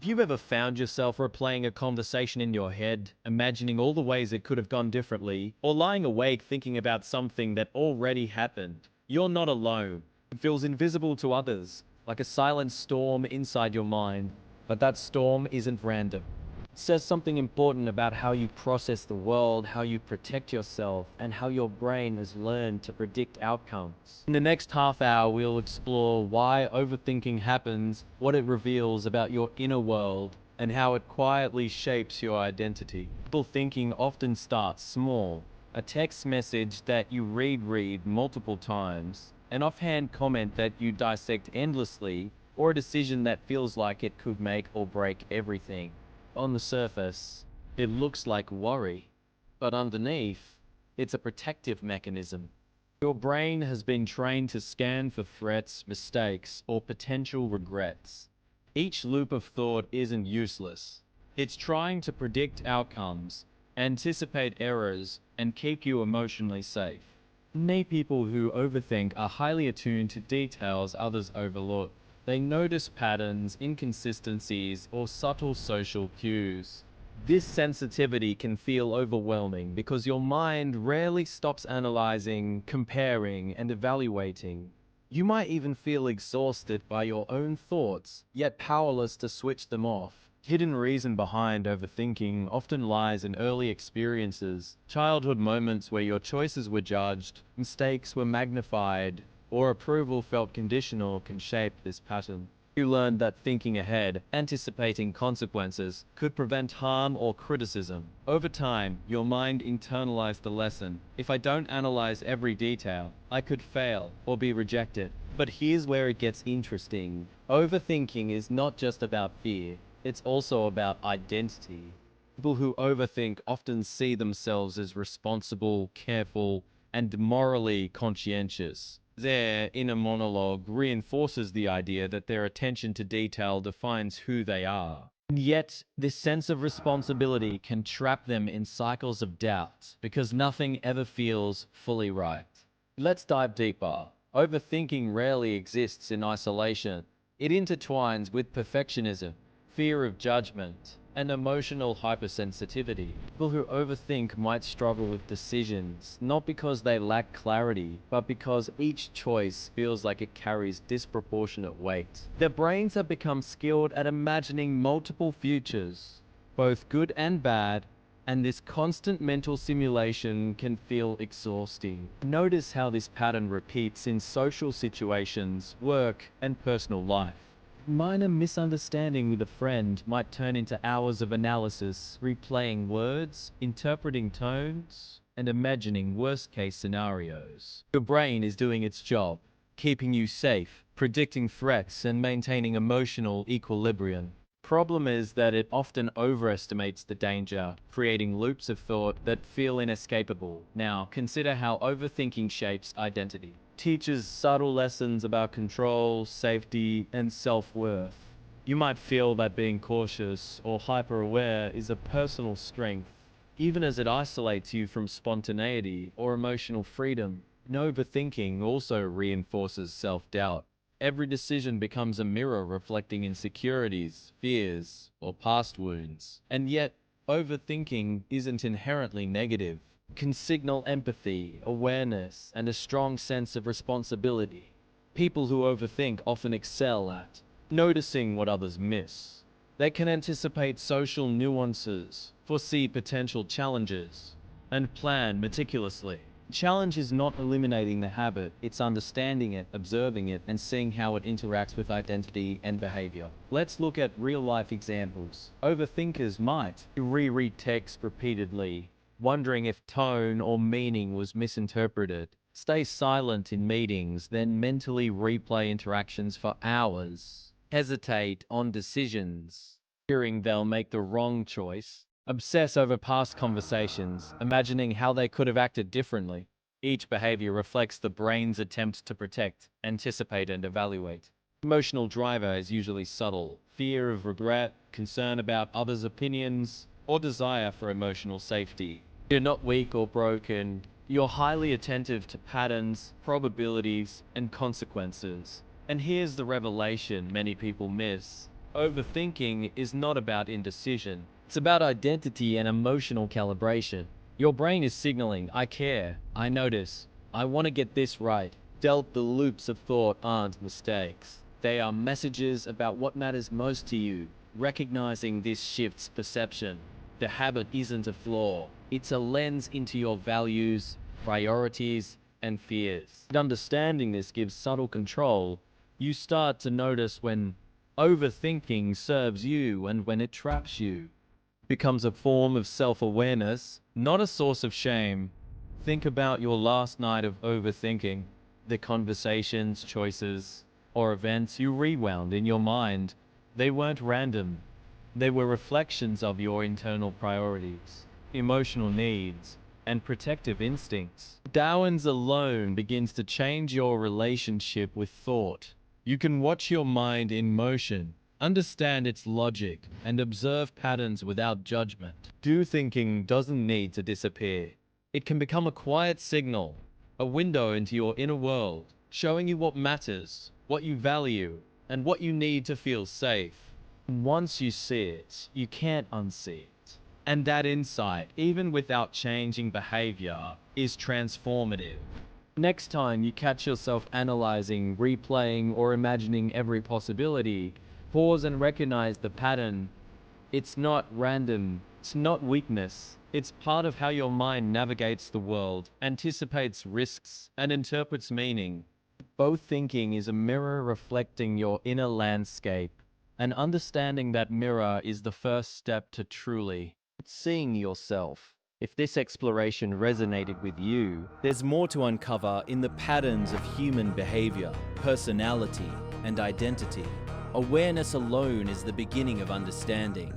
Have you ever found yourself replaying a conversation in your head, imagining all the ways it could have gone differently, or lying awake thinking about something that already happened? You're not alone. It feels invisible to others, like a silent storm inside your mind. But that storm isn't random. It says something important about how you process the world, how you protect yourself, and how your brain has learned to predict outcomes. In the next half hour, we'll explore why overthinking happens, what it reveals about your inner world, and how it quietly shapes your identity. Thinking often starts small. A text message that you read multiple times, an offhand comment that you dissect endlessly, or a decision that feels like it could make or break everything. On the surface, it looks like worry, but underneath, it's a protective mechanism. Your brain has been trained to scan for threats, mistakes, or potential regrets. Each loop of thought isn't useless. It's trying to predict outcomes, anticipate errors, and keep you emotionally safe. Many people who overthink are highly attuned to details others overlook. They notice patterns, inconsistencies, or subtle social cues. This sensitivity can feel overwhelming because your mind rarely stops analyzing, comparing, and evaluating. You might even feel exhausted by your own thoughts, yet powerless to switch them off. Hidden reason behind overthinking often lies in early experiences, childhood moments where your choices were judged, mistakes were magnified, or approval felt conditional can shape this pattern. You learned that thinking ahead, anticipating consequences, could prevent harm or criticism. Over time, your mind internalized the lesson. If I don't analyze every detail, I could fail or be rejected. But here's where it gets interesting. Overthinking is not just about fear. It's also about identity. People who overthink often see themselves as responsible, careful, and morally conscientious. Their inner monologue reinforces the idea that their attention to detail defines who they are. And yet, this sense of responsibility can trap them in cycles of doubt because nothing ever feels fully right. Let's dive deeper. Overthinking rarely exists in isolation. It intertwines with perfectionism, fear of judgment, and emotional hypersensitivity. People who overthink might struggle with decisions, not because they lack clarity, but because each choice feels like it carries disproportionate weight. Their brains have become skilled at imagining multiple futures, both good and bad, and this constant mental simulation can feel exhausting. Notice how this pattern repeats in social situations, work, and personal life. Minor misunderstanding with a friend might turn into hours of analysis, replaying words, interpreting tones, and imagining worst-case scenarios. Your brain is doing its job, keeping you safe, predicting threats, and maintaining emotional equilibrium. Problem is that it often overestimates the danger, creating loops of thought that feel inescapable. Now, consider how overthinking shapes identity. Teaches subtle lessons about control, safety, and self-worth. You might feel that being cautious or hyper-aware is a personal strength, even as it isolates you from spontaneity or emotional freedom. Overthinking also reinforces self-doubt. Every decision becomes a mirror reflecting insecurities, fears, or past wounds. And yet, overthinking isn't inherently negative. It can signal empathy, awareness, and a strong sense of responsibility. People who overthink often excel at noticing what others miss. They can anticipate social nuances, foresee potential challenges, and plan meticulously. Challenge is not eliminating the habit, it's understanding it, observing it, and seeing how it interacts with identity and behavior. Let's look at real-life examples. Overthinkers might reread text repeatedly, wondering if tone or meaning was misinterpreted. Stay silent in meetings, then mentally replay interactions for hours. Hesitate on decisions, fearing they'll make the wrong choice. Obsess over past conversations, imagining how they could have acted differently. Each behavior reflects the brain's attempt to protect, anticipate, and evaluate. Emotional driver is usually subtle. Fear of regret, concern about others' opinions, or desire for emotional safety. You're not weak or broken. You're highly attentive to patterns, probabilities, and consequences. And here's the revelation many people miss. Overthinking is not about indecision. It's about identity and emotional calibration. Your brain is signaling, I care, I notice, I want to get this right. The loops of thought aren't mistakes. They are messages about what matters most to you. Recognizing this shifts perception. The habit isn't a flaw. It's a lens into your values, priorities, and fears. And understanding this gives subtle control. You start to notice when overthinking serves you and when it traps you. Becomes a form of self-awareness, not a source of shame. Think about your last night of overthinking, the conversations, choices, or events you rewound in your mind. They weren't random. They were reflections of your internal priorities, emotional needs, and protective instincts. Darwin's alone begins to change your relationship with thought. You can watch your mind in motion, understand its logic, and observe patterns without judgment. Do thinking doesn't need to disappear. It can become a quiet signal, a window into your inner world, showing you what matters, what you value, and what you need to feel safe. Once you see it, you can't unsee it. And that insight, even without changing behavior, is transformative. Next time you catch yourself analyzing, replaying, or imagining every possibility, pause and recognize the pattern. It's not random, it's not weakness. It's part of how your mind navigates the world, anticipates risks, and interprets meaning. Both thinking is a mirror reflecting your inner landscape, and understanding that mirror is the first step to truly seeing yourself. If this exploration resonated with you, there's more to uncover in the patterns of human behavior, personality, and identity. Awareness alone is the beginning of understanding.